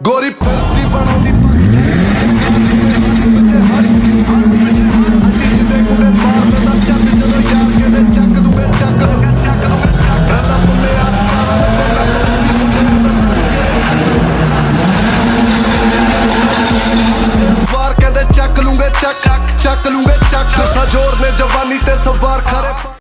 गोरी फिरती बनाउंदी ਚੱਕ ਲੂੰਗੇ ਚੱਕ ਲੂੰਗੇ ਚੱਕ सा जोर ने जवानी ते सवार खरे